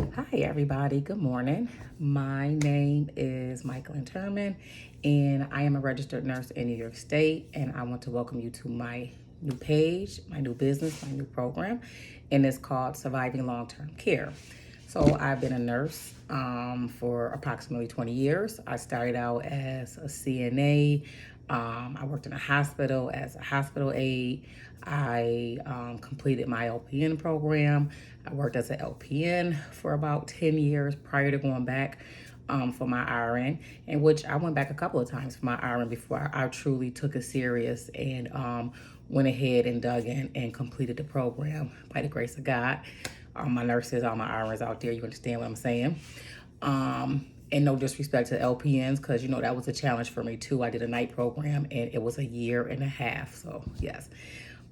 Hi, everybody. Good morning. My name is Mykalyne and I am a registered nurse in New York State. And I want to welcome you to my new page, my new business, my new program, and it's called Surviving Long-Term Care. So I've been a nurse for approximately 20 years. I started out as a CNA. I worked in a hospital as a hospital aide. I completed my LPN program. I worked as an LPN for about 10 years prior to going back for my RN, in which I went back a couple of times for my RN before I truly took it serious and went ahead and dug in and completed the program by the grace of God. My nurses, all my RNs out there, you understand what I'm saying. And no disrespect to LPNs, because that was a challenge for me too. I did a night program and it was a year and a half. So yes,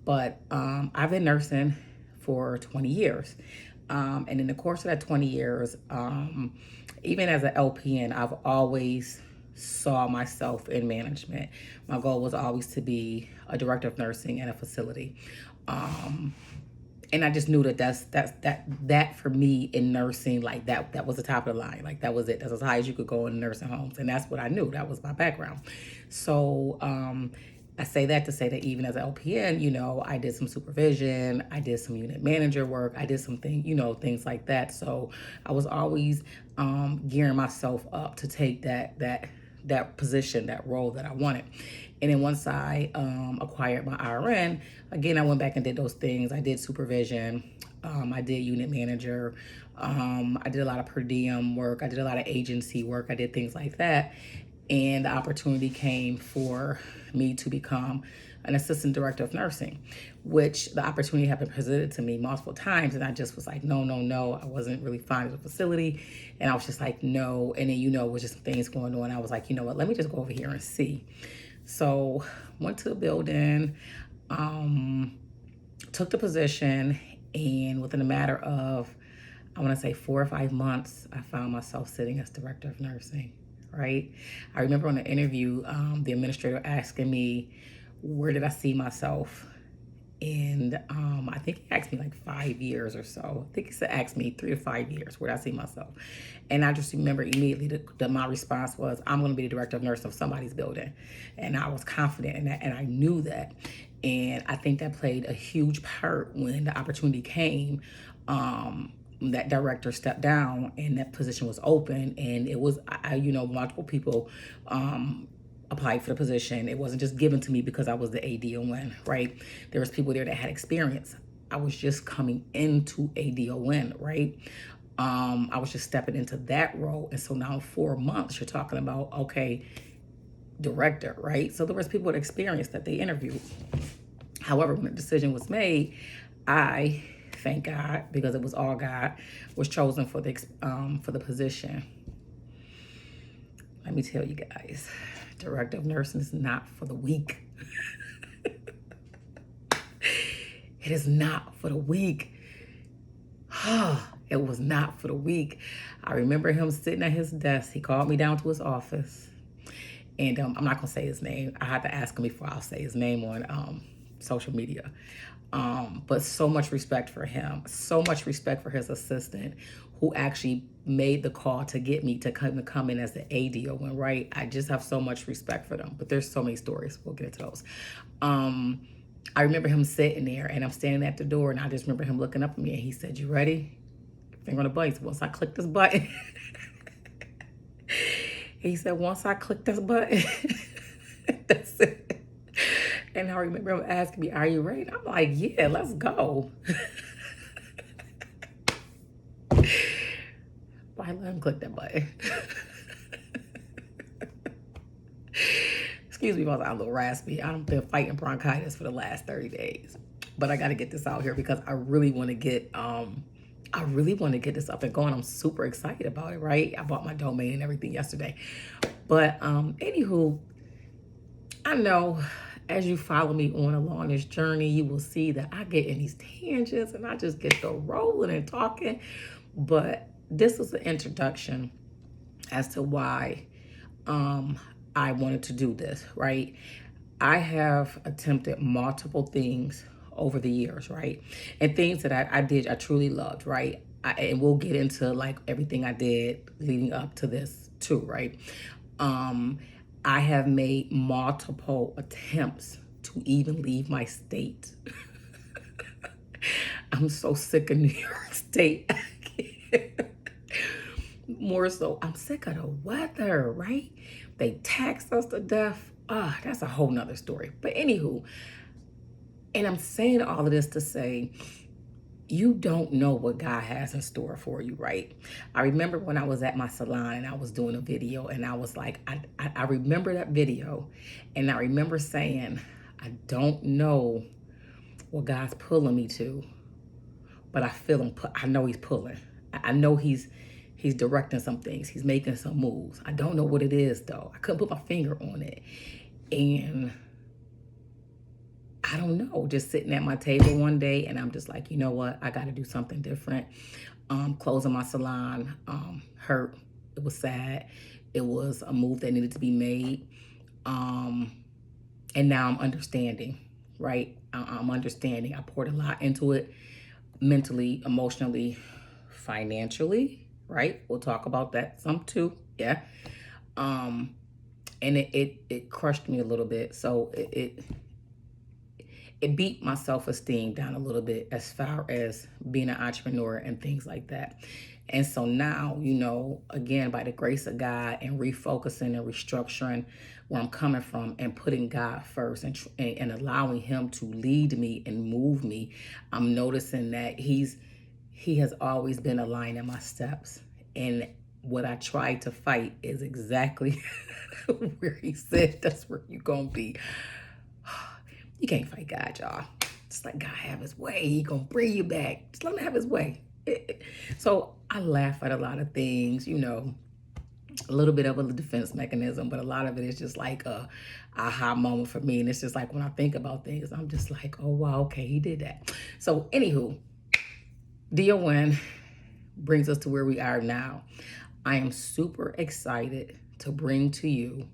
but I've been nursing for 20 years. And in the course of that 20 years, even as an LPN, I've always saw myself in management. My goal was always to be a director of nursing in a facility. And I just knew that for me in nursing, like that was the top of the line. Like that was it. That's as high as you could go in nursing homes. And that's what I knew. That was my background. So I say that to say that even as an LPN, I did some supervision, I did some unit manager work, I did some things like that. So I was always gearing myself up to take that position, that role that I wanted. And then once I acquired my RN, again, I went back and did those things. I did supervision. I did unit manager. I did a lot of per diem work. I did a lot of agency work. I did things like that. And the opportunity came for me to become an assistant director of nursing, which the opportunity had been presented to me multiple times. And I just was like, no, no, no. I wasn't really fond of the facility. And I was just like, no. And then, it was just some things going on. I was like, you know what, let me just go over here and see. So went to the building, took the position, and within a matter of, I want to say 4 or 5 months, I found myself sitting as director of nursing, right? I remember on the interview, the administrator asking me, where did I see myself? And I think he asked me like 5 years or so. I think he said asked me 3 to 5 years where I see myself. And I just remember immediately that my response was, I'm going to be the director of nursing of somebody's building. And I was confident in that, and I knew that. And I think that played a huge part when the opportunity came. That director stepped down and that position was open, and it was, multiple people applied for the position. It wasn't just given to me because I was the ADON, right? There was people there that had experience. I was just coming into ADON, right? I was just stepping into that role. And so now 4 months, you're talking about, okay, director, right? So there was people with experience that they interviewed. However, when the decision was made, I, thank God, because it was all God, was chosen for the position. Let me tell you guys, director of nursing is not for the weak. It is not for the weak. It was not for the weak. I remember him sitting at his desk. He called me down to his office. And I'm not going to say his name. I had to ask him before I'll say his name on social media. But so much respect for him. So much respect for his assistant who actually made the call to get me to come in as the ADON, right? I just have so much respect for them. But there's so many stories. We'll get into those. I remember him sitting there, and I'm standing at the door, and I just remember him looking up at me, and he said, you ready? Finger on the button. So once I click this button, he said, once I click this button, that's it. And I remember him asking me, are you ready? And I'm like, yeah, let's go. Why let him click that button? Excuse me, I'm a little raspy. I've been fighting bronchitis for the last 30 days. But I got to get this out here because I really want to get this up and going. I'm super excited about it, right? I bought my domain and everything yesterday. But anywho, I know as you follow me along this journey, you will see that I get in these tangents and I just get to rolling and talking. But this is an introduction as to why I wanted to do this, right? I have attempted multiple things over the years, right? And things that I truly loved, right? and we'll get into like everything I did leading up to this too, right? I have made multiple attempts to even leave my state. I'm so sick of New York State. More so, I'm sick of the weather, right? They tax us to death. That's a whole nother story. But anywho, and I'm saying all of this to say, you don't know what God has in store for you, right? I remember when I was at my salon and I was doing a video, and I was like, I remember that video, and I remember saying, I don't know what God's pulling me to, but I feel him. I know he's pulling. I know he's directing some things. He's making some moves. I don't know what it is though. I couldn't put my finger on it, and I don't know, just sitting at my table one day and I'm just like, you know what? I got to do something different. Closing my salon hurt. It was sad. It was a move that needed to be made. And now I'm understanding, right? I'm understanding. I poured a lot into it mentally, emotionally, financially, right? We'll talk about that some too. Yeah. And it crushed me a little bit. So it beat my self-esteem down a little bit as far as being an entrepreneur and things like that. And so now, you know, again, by the grace of God and refocusing and restructuring where I'm coming from and putting God first and allowing him to lead me and move me, I'm noticing that he has always been aligning my steps. And what I tried to fight is exactly where he said that's where you're going to be. You can't fight God, y'all. Just let God have his way. He gonna bring you back. Just let him have his way. So I laugh at a lot of things, you know, a little bit of a defense mechanism, but a lot of it is just like a aha moment for me. And it's just like when I think about things, I'm just like, oh, wow, okay, he did that. So anywho, DON brings us to where we are now. I am super excited to bring to you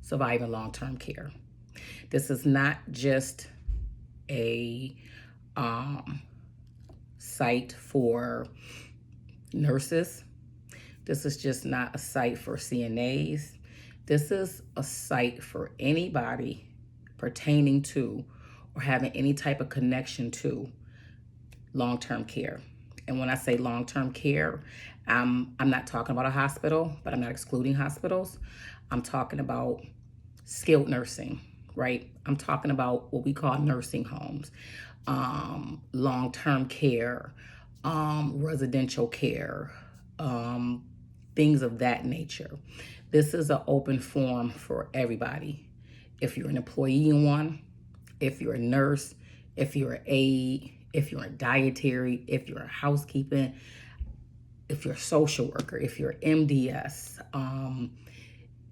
Surviving Long-Term Care. This is not just a site for nurses. This is just not a site for CNAs. This is a site for anybody pertaining to or having any type of connection to long-term care. And when I say long-term care, I'm not talking about a hospital, but I'm not excluding hospitals. I'm talking about skilled nursing, right? I'm talking about what we call nursing homes, long-term care, residential care, things of that nature. This is an open forum for everybody. If you're an employee in one, if you're a nurse, if you're an aide, if you're a dietary, if you're a housekeeping, if you're a social worker, if you're MDS,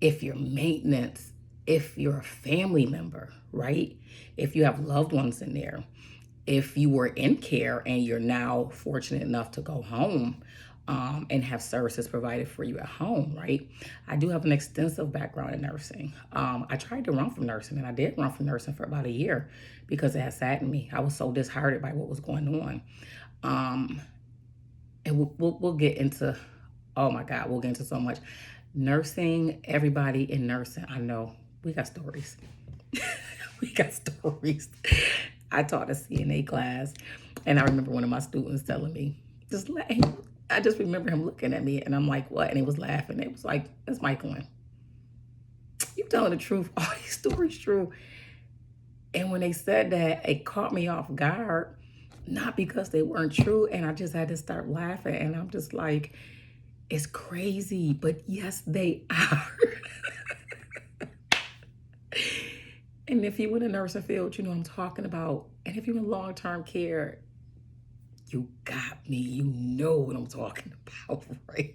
if you're maintenance, if you're a family member, right? If you have loved ones in there, if you were in care and you're now fortunate enough to go home and have services provided for you at home, right? I do have an extensive background in nursing. I tried to run from nursing, and I did run from nursing for about a year because it had saddened me. I was so disheartened by what was going on. And we'll get into, oh my God, we'll get into so much. Nursing, everybody in nursing, I know, we got stories. We got stories. I taught a CNA class, and I remember one of my students telling me, I just remember him looking at me, and I'm like, what? And he was laughing. It was like, that's Mykalyne. You telling the truth. All these stories true. And when they said that, it caught me off guard, not because they weren't true, and I just had to start laughing, and I'm just like, it's crazy, but yes, they are. And if you're in the nursing field, you know what I'm talking about. And if you're in long-term care, you got me. You know what I'm talking about, right?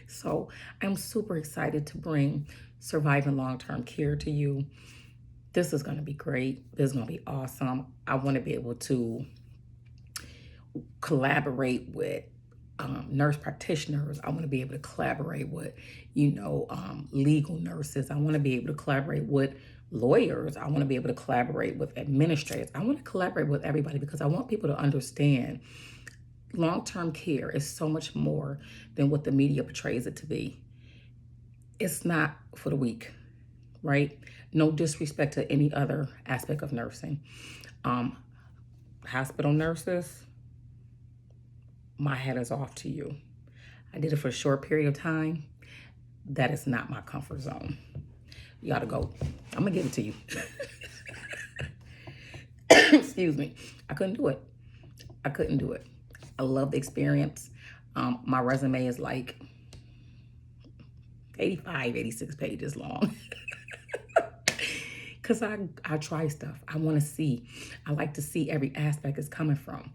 So I'm super excited to bring Surviving Long-Term Care to you. This is going to be great. This is going to be awesome. I want to be able to collaborate with nurse practitioners. I want to be able to collaborate with, legal nurses. I want to be able to collaborate with lawyers. I want to be able to collaborate with administrators. I want to collaborate with everybody because I want people to understand long-term care is so much more than what the media portrays it to be. It's not for the weak, right? No disrespect to any other aspect of nursing. Um, Hospital nurses, my hat is off to you. I did it for a short period of time. That is not my comfort zone. You gotta go. I'm gonna give it to you. Excuse me. I couldn't do it. I couldn't do it. I love the experience. My resume is like 85, 86 pages long. Because I try stuff. I want to see. I like to see every aspect it's coming from.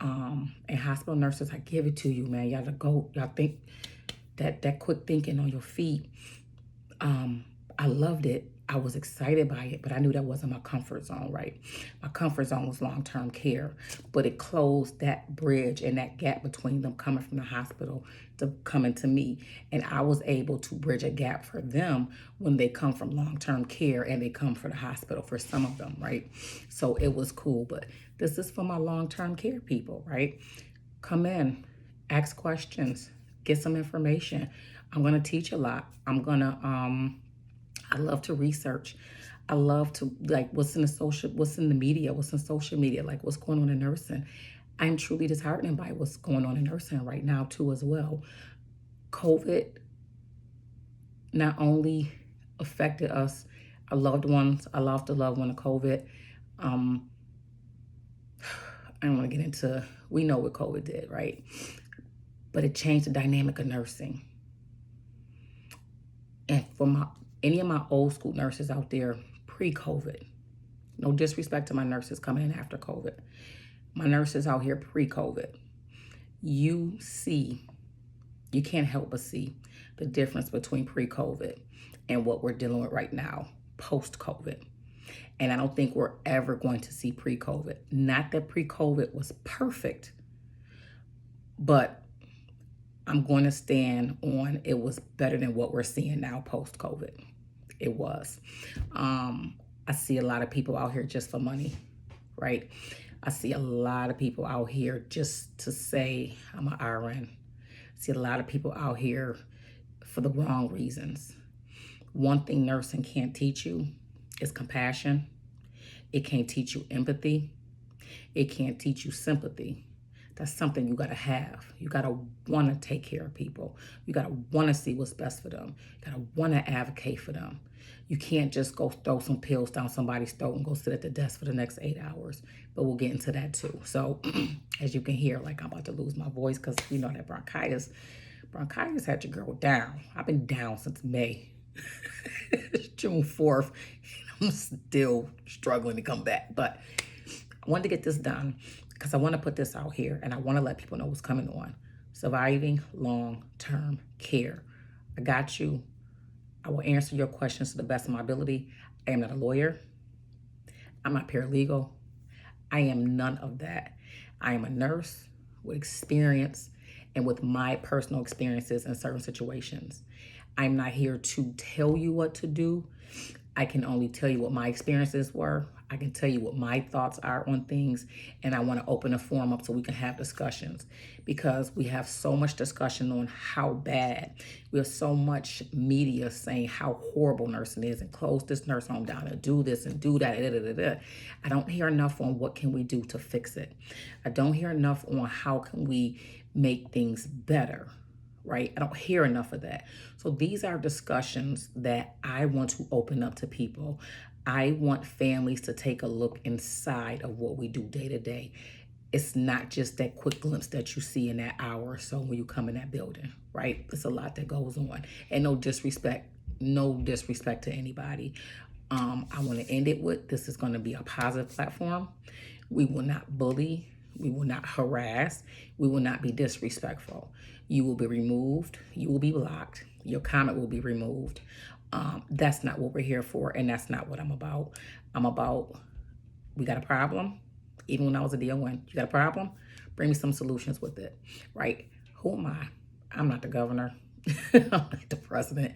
And hospital nurses, I give it to you, man. Y'all to go. Y'all think that quick thinking on your feet. I loved it. I was excited by it, but I knew that wasn't my comfort zone, right? My comfort zone was long-term care, but it closed that bridge and that gap between them coming from the hospital to coming to me. And I was able to bridge a gap for them when they come from long-term care and they come for the hospital for some of them, right? So it was cool, but this is for my long-term care people, right? Come in, ask questions, get some information. I'm going to teach a lot. I love to research. I love to like what's in the media, what's in social media, like what's going on in nursing. I'm truly disheartened by what's going on in nursing right now too as well. COVID not only affected us, our loved ones. I lost a loved one of COVID. I don't want to get into, we know what COVID did, right? But it changed the dynamic of nursing. And for any of my old school nurses out there pre-COVID, no disrespect to my nurses coming in after COVID, my nurses out here pre-COVID, you can't help but see the difference between pre-COVID and what we're dealing with right now, post-COVID. And I don't think we're ever going to see pre-COVID. Not that pre-COVID was perfect, but I'm going to stand on it was better than what we're seeing now post-COVID. It was. I see a lot of people out here just for money, right? I see a lot of people out here just to say I'm an RN. I see a lot of people out here for the wrong reasons. One thing nursing can't teach you is compassion. It can't teach you empathy. It can't teach you sympathy. That's something you gotta have. You gotta wanna take care of people. You gotta wanna see what's best for them. You gotta wanna advocate for them. You can't just go throw some pills down somebody's throat and go sit at the desk for the next 8 hours. But we'll get into that too. So as you can hear, like I'm about to lose my voice because you know that bronchitis had your girl down. I've been down since May. It's June 4th. I'm still struggling to come back. But I wanted to get this done because I want to put this out here and I want to let people know what's coming on. Surviving long-term care. I got you. I will answer your questions to the best of my ability. I am not a lawyer. I'm not paralegal. I am none of that. I am a nurse with experience and with my personal experiences in certain situations. I'm not here to tell you what to do. I can only tell you what my experiences were. I can tell you what my thoughts are on things, and I want to open a forum up so we can have discussions because we have so much discussion on how bad. We have so much media saying how horrible nursing is and close this nurse home down and do this and do that. I don't hear enough on what can we do to fix it. I don't hear enough on how can we make things better. Right? I don't hear enough of that. So these are discussions that I want to open up to people. I want families to take a look inside of what we do day to day. It's not just that quick glimpse that you see in that hour or so when you come in that building, right? It's a lot that goes on. And no disrespect to anybody. I want to end it with, this is going to be a positive platform. We will not bully. We will not harass. We will not be disrespectful. You will be removed. You will be blocked. Your comment will be removed. That's not what we're here for, and that's not what I'm about. I'm about, we got a problem. Even when I was a DON, you got a problem? Bring me some solutions with it, right? Who am I? I'm not the governor. I'm not the president.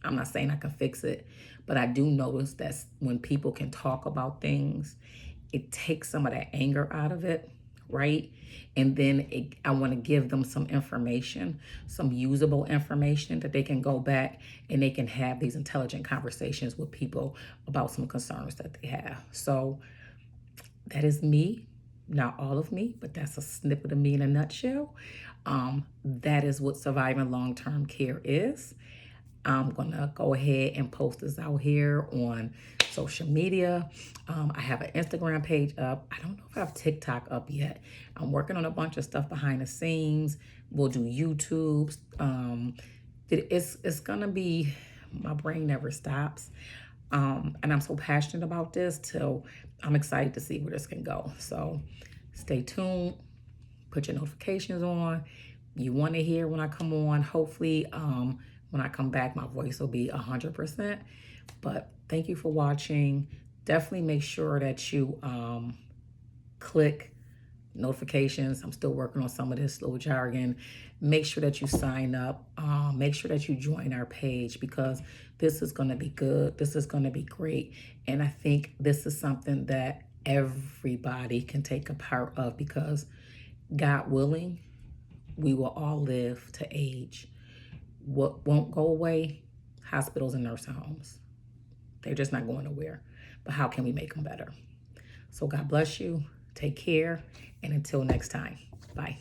I'm not saying I can fix it, but I do notice that when people can talk about things, it takes some of that anger out of it, right? And then I want to give them some information, some usable information that they can go back and they can have these intelligent conversations with people about some concerns that they have. So that is me, not all of me, but that's a snippet of me in a nutshell. That is what surviving long-term care is. I'm gonna go ahead and post this out here on social media. I have an Instagram page up. I don't know if I have TikTok up yet. I'm working on a bunch of stuff behind the scenes. We'll do YouTube. It's gonna be, my brain never stops. And I'm so passionate about this till I'm excited to see where this can go. So stay tuned, put your notifications on. You want to hear when I come on. Hopefully, when I come back, my voice will be 100%. But thank you for watching. Definitely make sure that you click notifications. I'm still working on some of this little jargon. Make sure that you sign up. Make sure that you join our page, because this is going to be good. This is going to be great. And I think this is something that everybody can take a part of, because God willing, we will all live to age. What won't go away? Hospitals and nursing homes. They're just not going nowhere. But how can we make them better? So God bless you. Take care. And until next time, bye.